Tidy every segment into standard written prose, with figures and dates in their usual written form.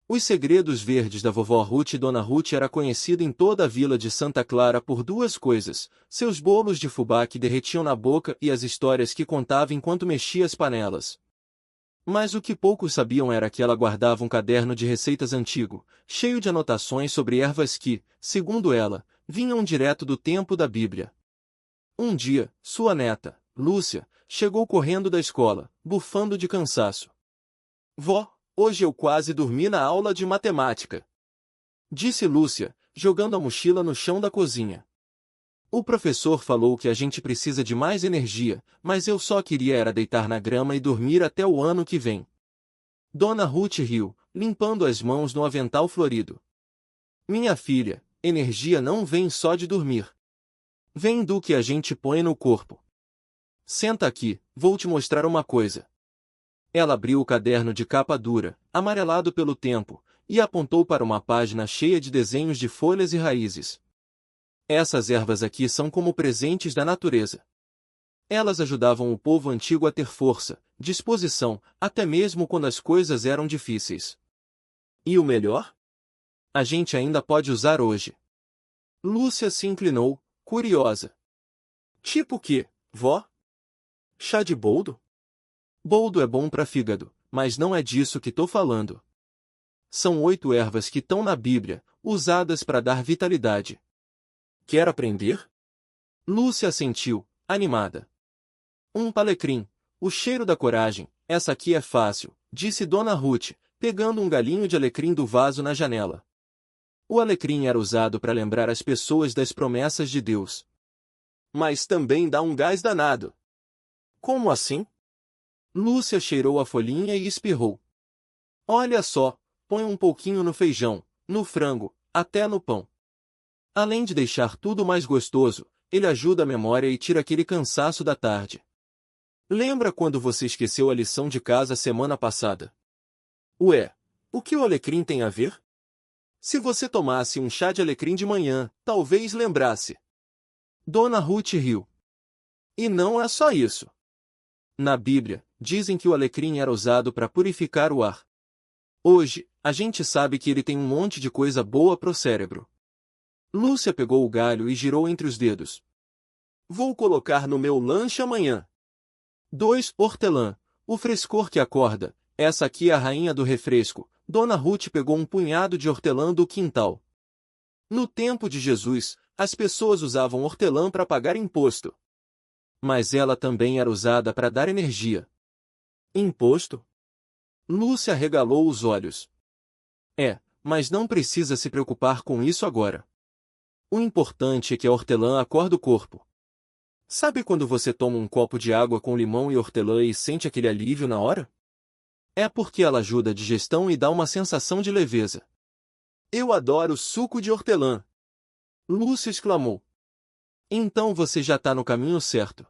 Os segredos verdes da vovó Ruth e Dona Ruth era conhecida em toda a vila de Santa Clara por duas coisas: seus bolos de fubá que derretiam na boca e as histórias que contava enquanto mexia as panelas. Mas o que poucos sabiam era que ela guardava um caderno de receitas antigo, cheio de anotações sobre ervas que, segundo ela, vinham direto do tempo da Bíblia. Um dia, sua neta, Lúcia, chegou correndo da escola, bufando de cansaço. Vó, hoje eu quase dormi na aula de matemática, disse Lúcia, jogando a mochila no chão da cozinha. O professor falou que a gente precisa de mais energia, mas eu só queria era deitar na grama e dormir até o ano que vem. Dona Ruth riu, limpando as mãos no avental florido. Minha filha, energia não vem só de dormir. Vem do que a gente põe no corpo. Senta aqui, vou te mostrar uma coisa. Ela abriu o caderno de capa dura, amarelado pelo tempo, e apontou para uma página cheia de desenhos de folhas e raízes. Essas ervas aqui são como presentes da natureza. Elas ajudavam o povo antigo a ter força, disposição, até mesmo quando as coisas eram difíceis. E o melhor? A gente ainda pode usar hoje. Lúcia se inclinou, curiosa. Tipo o quê, vó? Chá de boldo? Boldo é bom para fígado, mas não é disso que tô falando. São 8 ervas que estão na Bíblia, usadas para dar vitalidade. Quer aprender? Lúcia assentiu, animada. Um palecrim, o cheiro da coragem, essa aqui é fácil, disse Dona Ruth, pegando um galinho de alecrim do vaso na janela. O alecrim era usado para lembrar as pessoas das promessas de Deus. Mas também dá um gás danado. Como assim? Lúcia cheirou a folhinha e espirrou. Olha só, põe um pouquinho no feijão, no frango, até no pão. Além de deixar tudo mais gostoso, ele ajuda a memória e tira aquele cansaço da tarde. Lembra quando você esqueceu a lição de casa semana passada? Ué, o que o alecrim tem a ver? Se você tomasse um chá de alecrim de manhã, talvez lembrasse. Dona Ruth riu. E não é só isso. Na Bíblia, dizem que o alecrim era usado para purificar o ar. Hoje, a gente sabe que ele tem um monte de coisa boa pro cérebro. Lúcia pegou o galho e girou entre os dedos. Vou colocar no meu lanche amanhã. 2. Hortelã. O frescor que acorda. Essa aqui é a rainha do refresco. Dona Ruth pegou um punhado de hortelã do quintal. No tempo de Jesus, as pessoas usavam hortelã para pagar imposto. Mas ela também era usada para dar energia. Imposto? Lúcia arregalou os olhos. É, mas não precisa se preocupar com isso agora. O importante é que a hortelã acorda o corpo. Sabe quando você toma um copo de água com limão e hortelã e sente aquele alívio na hora? É porque ela ajuda a digestão e dá uma sensação de leveza. Eu adoro suco de hortelã! Lúcia exclamou. Então você já está no caminho certo.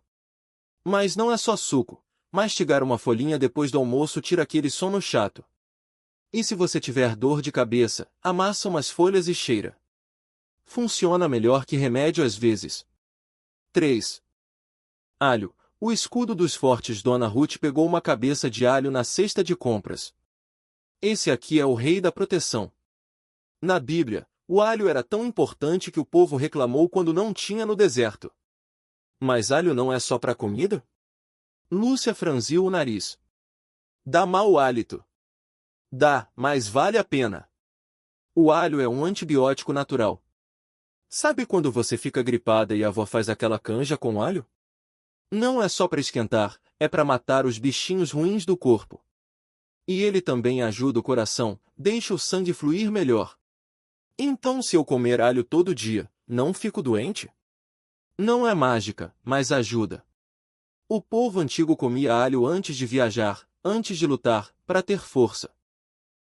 Mas não é só suco. Mastigar uma folhinha depois do almoço tira aquele sono chato. E se você tiver dor de cabeça, amassa umas folhas e cheira. Funciona melhor que remédio às vezes. 3. Alho. O escudo dos fortes. Dona Ruth pegou uma cabeça de alho na cesta de compras. Esse aqui é o rei da proteção. Na Bíblia, o alho era tão importante que o povo reclamou quando não tinha no deserto. Mas alho não é só para comida? Lúcia franziu o nariz. Dá mau hálito. Dá, mas vale a pena. O alho é um antibiótico natural. Sabe quando você fica gripada e a avó faz aquela canja com alho? Não é só para esquentar, é para matar os bichinhos ruins do corpo. E ele também ajuda o coração, deixa o sangue fluir melhor. Então se eu comer alho todo dia, não fico doente? Não é mágica, mas ajuda. O povo antigo comia alho antes de viajar, antes de lutar, para ter força.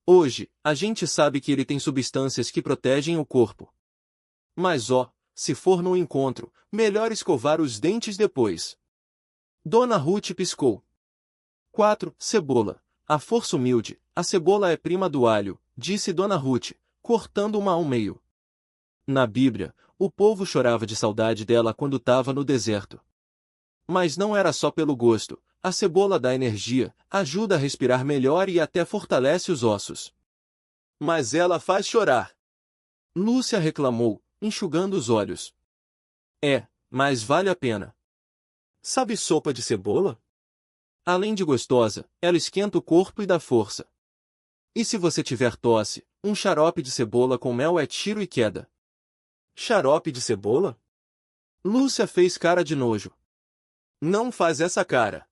Hoje, a gente sabe que ele tem substâncias que protegem o corpo. Mas se for no encontro, melhor escovar os dentes depois. Dona Ruth piscou. 4. Cebola. A força humilde, a cebola é prima do alho, disse Dona Ruth, cortando uma ao meio. Na Bíblia, o povo chorava de saudade dela quando estava no deserto. Mas não era só pelo gosto, a cebola dá energia, ajuda a respirar melhor e até fortalece os ossos. Mas ela faz chorar. Lúcia reclamou, enxugando os olhos. Mas vale a pena. Sabe sopa de cebola? Além de gostosa, ela esquenta o corpo e dá força. E se você tiver tosse, um xarope de cebola com mel é tiro e queda. Xarope de cebola? Lúcia fez cara de nojo. Não faz essa cara.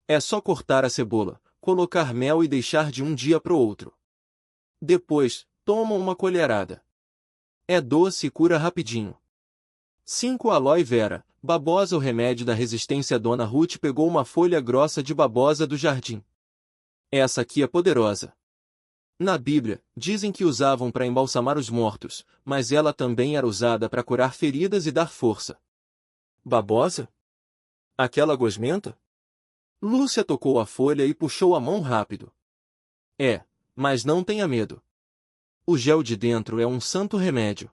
É só cortar a cebola, colocar mel e deixar de um dia pro outro. Depois, toma uma colherada. É doce e cura rapidinho. 5 Aloe vera, babosa. O remédio da resistência. Dona Ruth pegou uma folha grossa de babosa do jardim. Essa aqui é poderosa. Na Bíblia, dizem que usavam para embalsamar os mortos, mas ela também era usada para curar feridas e dar força. Babosa? Aquela gosmenta? Lúcia tocou a folha e puxou a mão rápido. Mas não tenha medo. O gel de dentro é um santo remédio.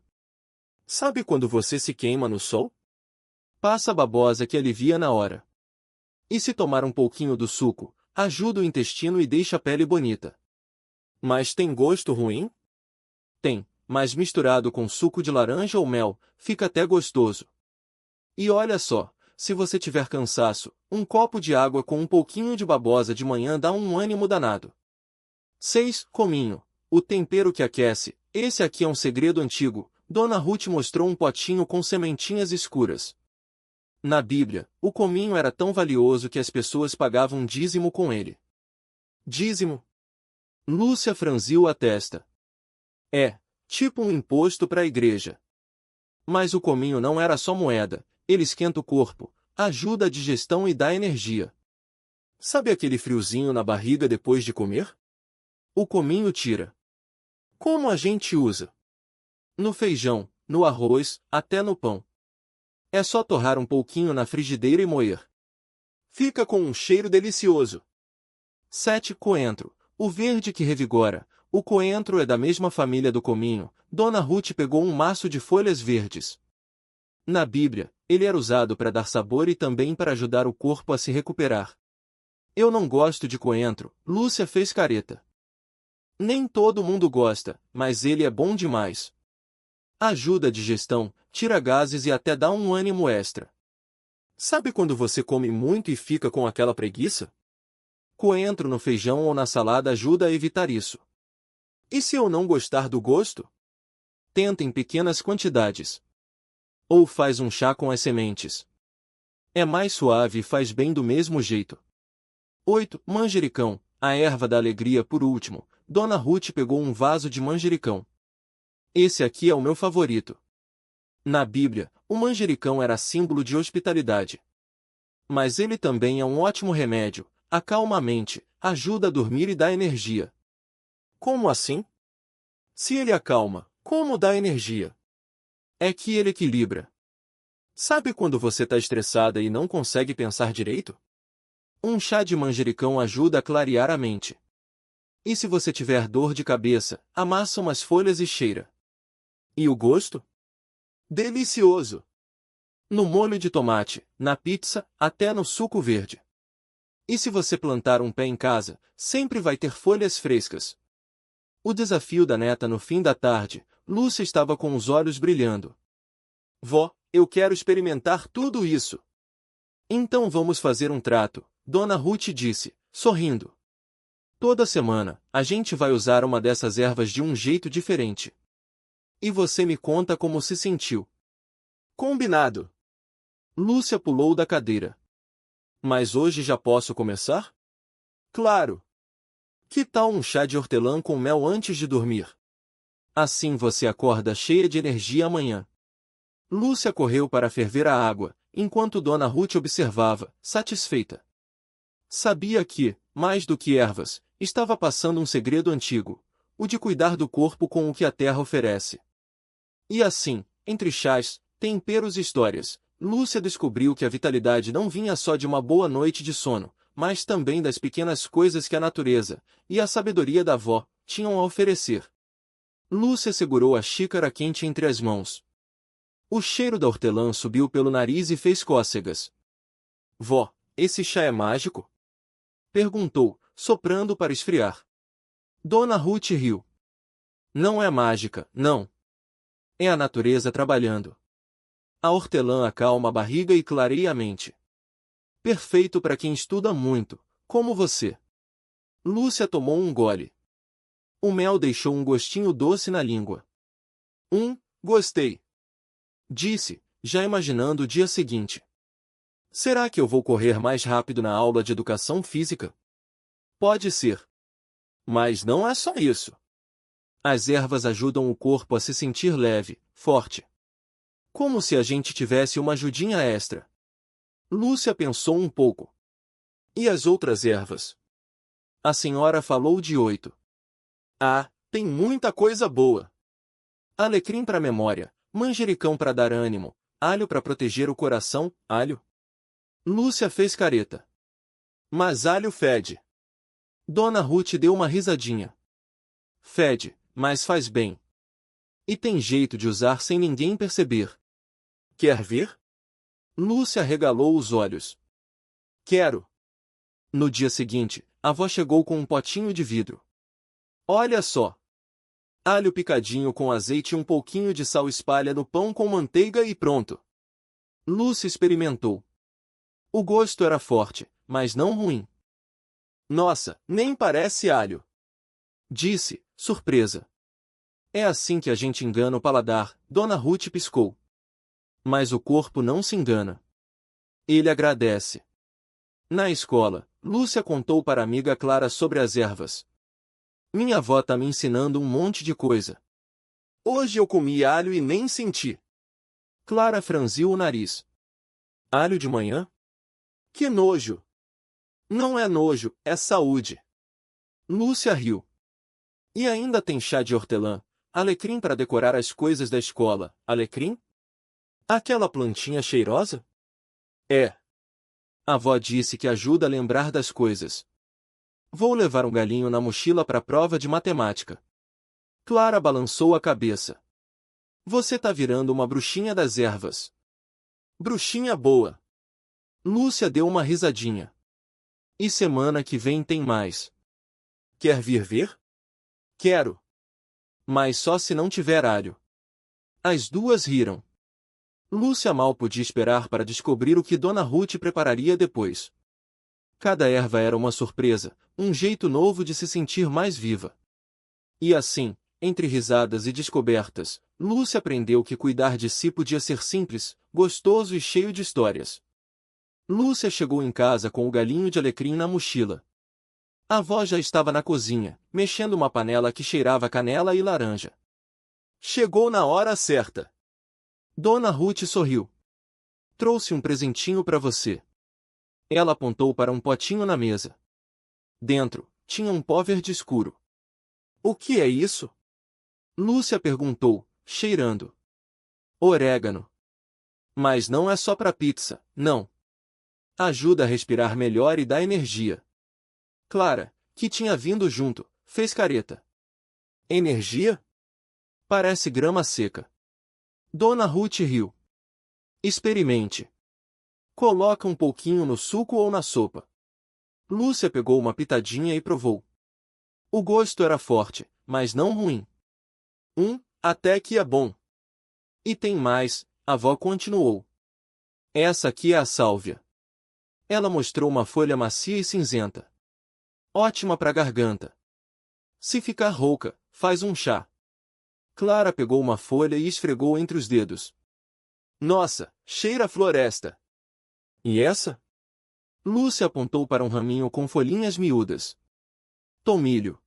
Sabe quando você se queima no sol? Passa a babosa que alivia na hora. E se tomar um pouquinho do suco, ajuda o intestino e deixa a pele bonita. Mas tem gosto ruim? Tem, mas misturado com suco de laranja ou mel, fica até gostoso. E olha só, se você tiver cansaço, um copo de água com um pouquinho de babosa de manhã dá um ânimo danado. 6 Cominho, o tempero que aquece. Esse aqui é um segredo antigo. Dona Ruth mostrou um potinho com sementinhas escuras. Na Bíblia, o cominho era tão valioso que as pessoas pagavam dízimo com ele. Dízimo? Lúcia franziu a testa. Tipo um imposto para a igreja. Mas o cominho não era só moeda, ele esquenta o corpo, ajuda a digestão e dá energia. Sabe aquele friozinho na barriga depois de comer? O cominho tira. Como a gente usa? No feijão, no arroz, até no pão. É só torrar um pouquinho na frigideira e moer. Fica com um cheiro delicioso. 7 Coentro, o verde que revigora. O coentro é da mesma família do cominho. Dona Ruth pegou um maço de folhas verdes. Na Bíblia, ele era usado para dar sabor e também para ajudar o corpo a se recuperar. Eu não gosto de coentro, Lúcia fez careta. Nem todo mundo gosta, mas ele é bom demais. Ajuda a digestão, tira gases e até dá um ânimo extra. Sabe quando você come muito e fica com aquela preguiça? Coentro no feijão ou na salada ajuda a evitar isso. E se eu não gostar do gosto? Tenta em pequenas quantidades. Ou faz um chá com as sementes. É mais suave e faz bem do mesmo jeito. 8 Manjericão, a erva da alegria. Por último, Dona Ruth pegou um vaso de manjericão. Esse aqui é o meu favorito. Na Bíblia, o manjericão era símbolo de hospitalidade. Mas ele também é um ótimo remédio, acalma a mente, ajuda a dormir e dá energia. Como assim? Se ele acalma, como dá energia? É que ele equilibra. Sabe quando você está estressada e não consegue pensar direito? Um chá de manjericão ajuda a clarear a mente. E se você tiver dor de cabeça, amassa umas folhas e cheira. E o gosto? Delicioso! No molho de tomate, na pizza, até no suco verde. E se você plantar um pé em casa, sempre vai ter folhas frescas. O desafio da neta no fim da tarde, Lúcia estava com os olhos brilhando. Vó, eu quero experimentar tudo isso. Então vamos fazer um trato, Dona Ruth disse, sorrindo. Toda semana, a gente vai usar uma dessas ervas de um jeito diferente. E você me conta como se sentiu. Combinado. Lúcia pulou da cadeira. Mas hoje já posso começar? Claro. Que tal um chá de hortelã com mel antes de dormir? Assim você acorda cheia de energia amanhã. Lúcia correu para ferver a água, enquanto Dona Ruth observava, satisfeita. Sabia que, mais do que ervas, estava passando um segredo antigo, o de cuidar do corpo com o que a terra oferece. E assim, entre chás, temperos e histórias, Lúcia descobriu que a vitalidade não vinha só de uma boa noite de sono, mas também das pequenas coisas que a natureza, e a sabedoria da avó, tinham a oferecer. Lúcia segurou a xícara quente entre as mãos. O cheiro da hortelã subiu pelo nariz e fez cócegas. Vó, esse chá é mágico? Perguntou, soprando para esfriar. Dona Ruth riu. Não é mágica, não. É a natureza trabalhando. A hortelã acalma a barriga e clareia a mente. Perfeito para quem estuda muito, como você. Lúcia tomou um gole. O mel deixou um gostinho doce na língua. Gostei. Disse, já imaginando o dia seguinte. Será que eu vou correr mais rápido na aula de educação física? Pode ser. Mas não é só isso. As ervas ajudam o corpo a se sentir leve, forte. Como se a gente tivesse uma ajudinha extra. Lúcia pensou um pouco. E as outras ervas? A senhora falou de 8. Ah, tem muita coisa boa. Alecrim para memória, manjericão para dar ânimo, alho para proteger o coração, alho. Lúcia fez careta. Mas alho fede. Dona Ruth deu uma risadinha. Fede, mas faz bem. E tem jeito de usar sem ninguém perceber. Quer ver? Lúcia arregalou os olhos. Quero. No dia seguinte, a avó chegou com um potinho de vidro. Olha só. Alho picadinho com azeite e um pouquinho de sal, espalha no pão com manteiga e pronto. Lúcia experimentou. O gosto era forte, mas não ruim. Nossa, nem parece alho. Disse, surpresa. É assim que a gente engana o paladar, Dona Ruth piscou. Mas o corpo não se engana. Ele agradece. Na escola, Lúcia contou para a amiga Clara sobre as ervas. Minha avó tá me ensinando um monte de coisa. Hoje eu comi alho e nem senti. Clara franziu o nariz. Alho de manhã? Que nojo! Não é nojo, é saúde. Lúcia riu. E ainda tem chá de hortelã, alecrim para decorar as coisas da escola. Alecrim? Aquela plantinha cheirosa? É. A avó disse que ajuda a lembrar das coisas. Vou levar um galinho na mochila para a prova de matemática. Clara balançou a cabeça. Você tá virando uma bruxinha das ervas. Bruxinha boa. Lúcia deu uma risadinha. E semana que vem tem mais. Quer vir ver? Quero. Mas só se não tiver alho. As duas riram. Lúcia mal podia esperar para descobrir o que Dona Ruth prepararia depois. Cada erva era uma surpresa, um jeito novo de se sentir mais viva. E assim, entre risadas e descobertas, Lúcia aprendeu que cuidar de si podia ser simples, gostoso e cheio de histórias. Lúcia chegou em casa com o galinho de alecrim na mochila. A avó já estava na cozinha, mexendo uma panela que cheirava canela e laranja. Chegou na hora certa. Dona Ruth sorriu. Trouxe um presentinho para você. Ela apontou para um potinho na mesa. Dentro, tinha um pó verde escuro. O que é isso? Lúcia perguntou, cheirando. Orégano. Mas não é só para pizza, não. Ajuda a respirar melhor e dá energia. Clara, que tinha vindo junto, fez careta. Energia? Parece grama seca. Dona Ruth riu. Experimente. Coloca um pouquinho no suco ou na sopa. Lúcia pegou uma pitadinha e provou. O gosto era forte, mas não ruim. Até que é bom. E tem mais, a avó continuou. Essa aqui é a sálvia. Ela mostrou uma folha macia e cinzenta. Ótima para garganta. Se ficar rouca, faz um chá. Clara pegou uma folha e esfregou entre os dedos. Nossa, cheira a floresta. E essa? Lúcia apontou para um raminho com folhinhas miúdas. Tomilho.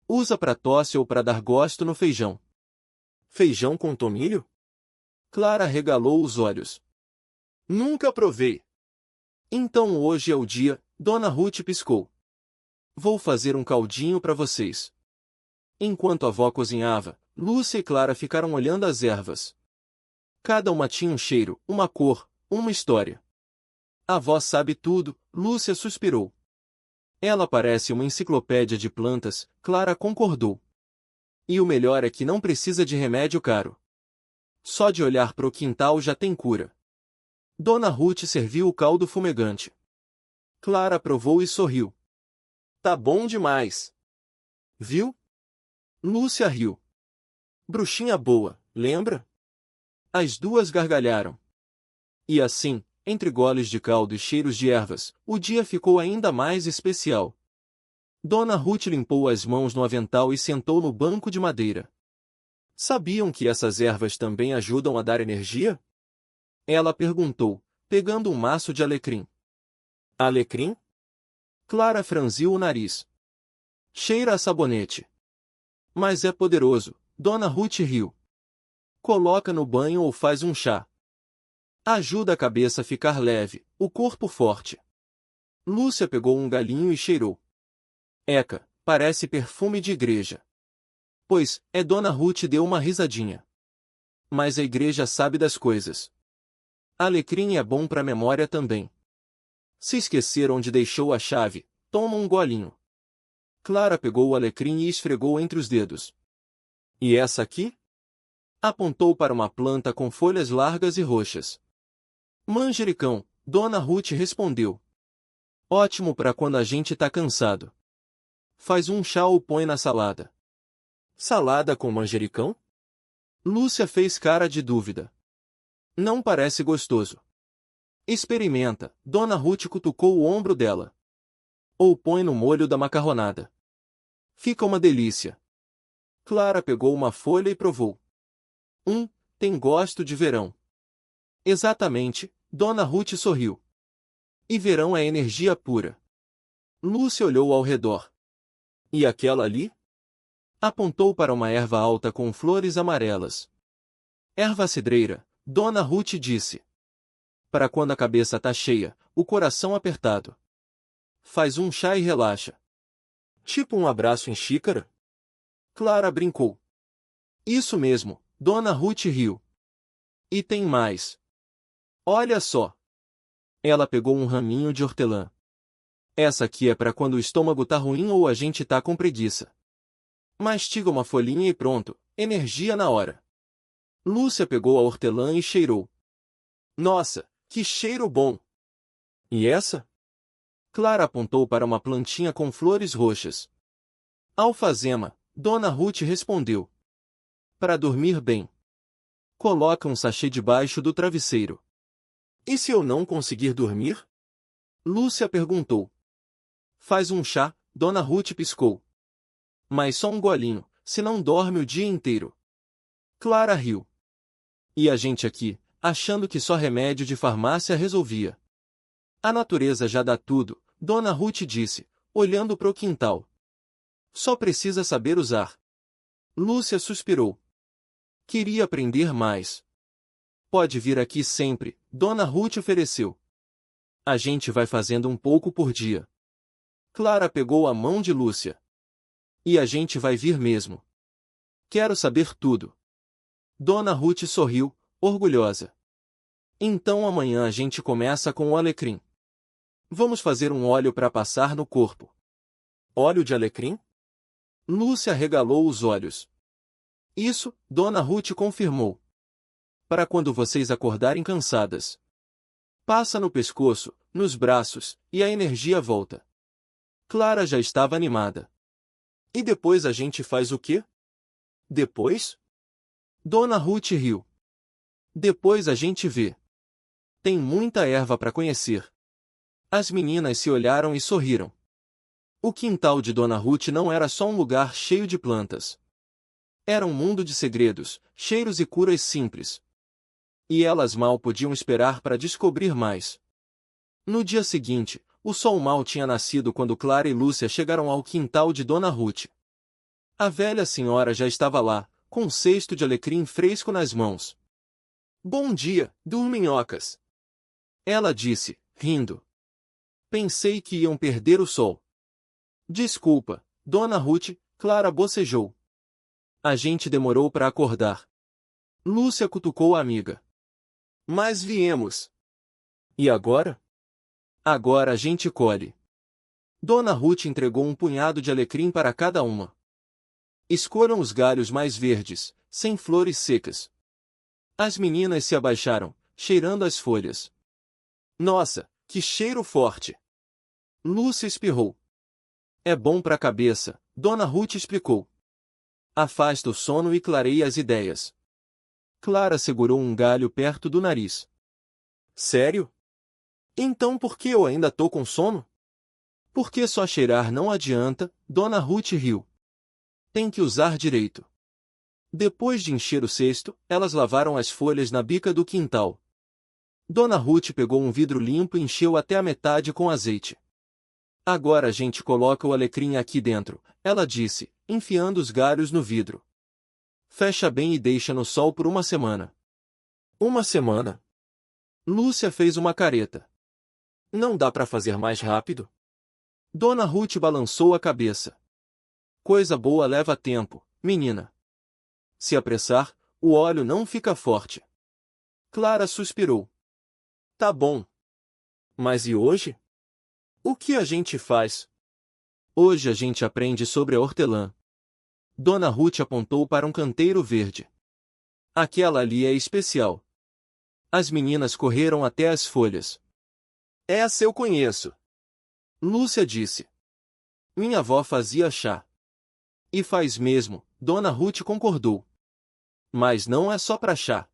Usa para tosse ou para dar gosto no feijão. Feijão com tomilho? Clara regalou os olhos. Nunca provei. Então hoje é o dia, Dona Ruth piscou. Vou fazer um caldinho para vocês. Enquanto a avó cozinhava, Lúcia e Clara ficaram olhando as ervas. Cada uma tinha um cheiro, uma cor, uma história. A avó sabe tudo, Lúcia suspirou. Ela parece uma enciclopédia de plantas, Clara concordou. E o melhor é que não precisa de remédio caro. Só de olhar pro quintal já tem cura. Dona Ruth serviu o caldo fumegante. Clara provou e sorriu. Tá bom demais. Viu? Lúcia riu. Bruxinha boa, lembra? As duas gargalharam. E assim, entre goles de caldo e cheiros de ervas, o dia ficou ainda mais especial. Dona Ruth limpou as mãos no avental e sentou no banco de madeira. Sabiam que essas ervas também ajudam a dar energia? Ela perguntou, pegando um maço de alecrim. Alecrim? Clara franziu o nariz. Cheira a sabonete. Mas é poderoso, Dona Ruth riu. Coloca no banho ou faz um chá. Ajuda a cabeça a ficar leve, o corpo forte. Lúcia pegou um galinho e cheirou. Eca, parece perfume de igreja. Pois, Dona Ruth deu uma risadinha. Mas a igreja sabe das coisas. Alecrim é bom para a memória também. Se esquecer onde deixou a chave, toma um golinho. Clara pegou o alecrim e esfregou entre os dedos. E essa aqui? Apontou para uma planta com folhas largas e roxas. Manjericão, Dona Ruth respondeu. Ótimo para quando a gente tá cansado. Faz um chá ou põe na salada. Salada com manjericão? Lúcia fez cara de dúvida. Não parece gostoso. Experimenta, Dona Ruth cutucou o ombro dela. Ou põe no molho da macarronada. Fica uma delícia. Clara pegou uma folha e provou. Tem gosto de verão. Exatamente, Dona Ruth sorriu. E verão é energia pura. Lúcia olhou ao redor. E aquela ali? Apontou para uma erva alta com flores amarelas. Erva cidreira, Dona Ruth disse. Para quando a cabeça tá cheia, o coração apertado. Faz um chá e relaxa. Tipo um abraço em xícara? Clara brincou. Isso mesmo, Dona Ruth riu. E tem mais. Olha só. Ela pegou um raminho de hortelã. Essa aqui é para quando o estômago tá ruim ou a gente tá com preguiça. Mastiga uma folhinha e pronto, energia na hora. Lúcia pegou a hortelã e cheirou. Nossa, que cheiro bom! E essa? Clara apontou para uma plantinha com flores roxas. Alfazema, Dona Ruth respondeu. Para dormir bem. Coloca um sachê debaixo do travesseiro. E se eu não conseguir dormir? Lúcia perguntou. Faz um chá, Dona Ruth piscou. Mas só um golinho, senão dorme o dia inteiro. Clara riu. E a gente aqui, achando que só remédio de farmácia resolvia. A natureza já dá tudo, Dona Ruth disse, olhando pro quintal. Só precisa saber usar. Lúcia suspirou. Queria aprender mais. Pode vir aqui sempre, Dona Ruth ofereceu. A gente vai fazendo um pouco por dia. Clara pegou a mão de Lúcia. E a gente vai vir mesmo. Quero saber tudo. Dona Ruth sorriu, orgulhosa. Então amanhã a gente começa com o alecrim. Vamos fazer um óleo para passar no corpo. Óleo de alecrim? Lúcia regalou os olhos. Isso, Dona Ruth confirmou. Para quando vocês acordarem cansadas. Passa no pescoço, nos braços, e a energia volta. Clara já estava animada. E depois a gente faz o quê? Depois? Dona Ruth riu. Depois a gente vê. Tem muita erva para conhecer. As meninas se olharam e sorriram. O quintal de Dona Ruth não era só um lugar cheio de plantas. Era um mundo de segredos, cheiros e curas simples. E elas mal podiam esperar para descobrir mais. No dia seguinte, o sol mal tinha nascido quando Clara e Lúcia chegaram ao quintal de Dona Ruth. A velha senhora já estava lá, com um cesto de alecrim fresco nas mãos. Bom dia, dorminhocas! Ela disse, rindo. Pensei que iam perder o sol. Desculpa, Dona Ruth, Clara bocejou. A gente demorou para acordar. Lúcia cutucou a amiga. Mas viemos. E agora? Agora a gente colhe. Dona Ruth entregou um punhado de alecrim para cada uma. Escolham os galhos mais verdes, sem flores secas. As meninas se abaixaram, cheirando as folhas. Nossa, que cheiro forte! Lúcia espirrou. É bom para a cabeça, Dona Ruth explicou. Afasta o sono e clareia as ideias. Clara segurou um galho perto do nariz. Sério? Então por que eu ainda tô com sono? Porque só cheirar não adianta, Dona Ruth riu. Tem que usar direito. Depois de encher o cesto, elas lavaram as folhas na bica do quintal. Dona Ruth pegou um vidro limpo e encheu até a metade com azeite. Agora a gente coloca o alecrim aqui dentro, ela disse, enfiando os galhos no vidro. Fecha bem e deixa no sol por uma semana. Uma semana? Lúcia fez uma careta. Não dá para fazer mais rápido? Dona Ruth balançou a cabeça. Coisa boa leva tempo, menina. Se apressar, o óleo não fica forte. Clara suspirou. Tá bom. Mas e hoje? O que a gente faz? Hoje a gente aprende sobre a hortelã. Dona Ruth apontou para um canteiro verde. Aquela ali é especial. As meninas correram até as folhas. Essa eu conheço. Lúcia disse. Minha avó fazia chá. E faz mesmo, Dona Ruth concordou. Mas não é só para chá.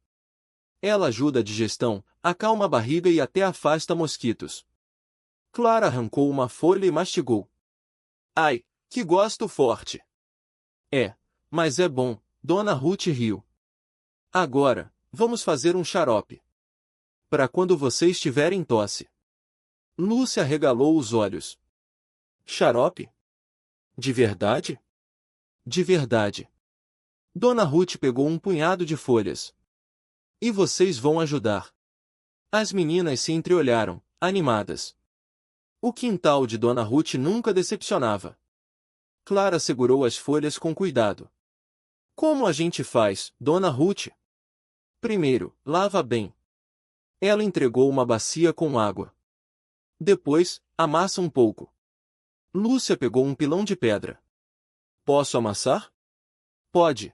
Ela ajuda a digestão, acalma a barriga e até afasta mosquitos. Clara arrancou uma folha e mastigou. Ai, que gosto forte! É, mas é bom, Dona Ruth riu. Agora, vamos fazer um xarope. Para quando vocês tiverem tosse. Lúcia arregalou os olhos. Xarope? De verdade? De verdade. Dona Ruth pegou um punhado de folhas. E vocês vão ajudar. As meninas se entreolharam, animadas. O quintal de Dona Ruth nunca decepcionava. Clara segurou as folhas com cuidado. Como a gente faz, Dona Ruth? Primeiro, lava bem. Ela entregou uma bacia com água. Depois, amassa um pouco. Lúcia pegou um pilão de pedra. Posso amassar? Pode.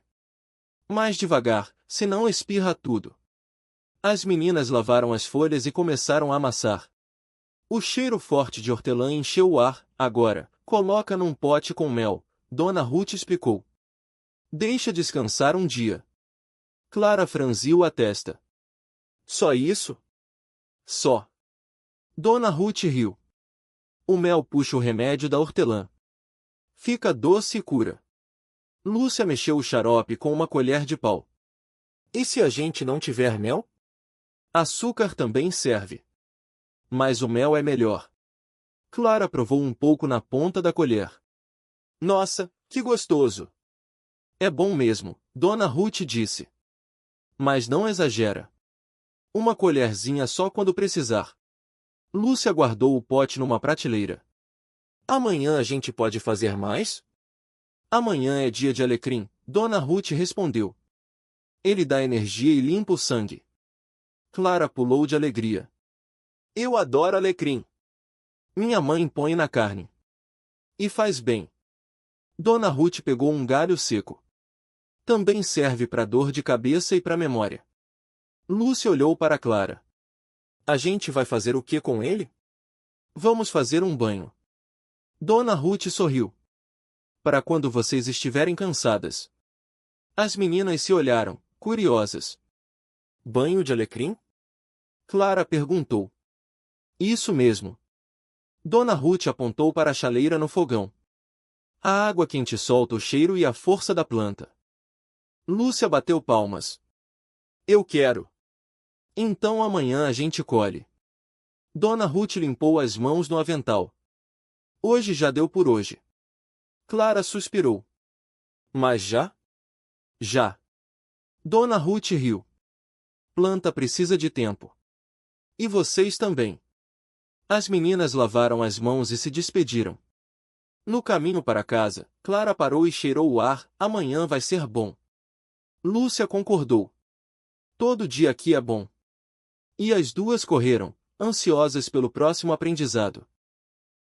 Mais devagar, senão espirra tudo. As meninas lavaram as folhas e começaram a amassar. O cheiro forte de hortelã encheu o ar. Agora, coloca num pote com mel, Dona Ruth explicou. Deixa descansar um dia. Clara franziu a testa. Só isso? Só. Dona Ruth riu. O mel puxa o remédio da hortelã. Fica doce e cura. Lúcia mexeu o xarope com uma colher de pau. E se a gente não tiver mel? Açúcar também serve. Mas o mel é melhor. Clara provou um pouco na ponta da colher. Nossa, que gostoso! É bom mesmo, Dona Ruth disse. Mas não exagera. Uma colherzinha só quando precisar. Lúcia guardou o pote numa prateleira. Amanhã a gente pode fazer mais? Amanhã é dia de alecrim, Dona Ruth respondeu. Ele dá energia e limpa o sangue. Clara pulou de alegria. Eu adoro alecrim. Minha mãe põe na carne. E faz bem. Dona Ruth pegou um galho seco. Também serve para dor de cabeça e para memória. Lúcia olhou para Clara. A gente vai fazer o que com ele? Vamos fazer um banho. Dona Ruth sorriu. Para quando vocês estiverem cansadas. As meninas se olharam, curiosas. Banho de alecrim? Clara perguntou. Isso mesmo. Dona Ruth apontou para a chaleira no fogão. A água quente solta o cheiro e a força da planta. Lúcia bateu palmas. Eu quero. Então amanhã a gente colhe. Dona Ruth limpou as mãos no avental. Hoje já deu por hoje. Clara suspirou. Mas já? Já. Dona Ruth riu. Planta precisa de tempo. E vocês também. As meninas lavaram as mãos e se despediram. No caminho para casa, Clara parou e cheirou o ar. Amanhã vai ser bom. Lúcia concordou. Todo dia aqui é bom. E as duas correram, ansiosas pelo próximo aprendizado.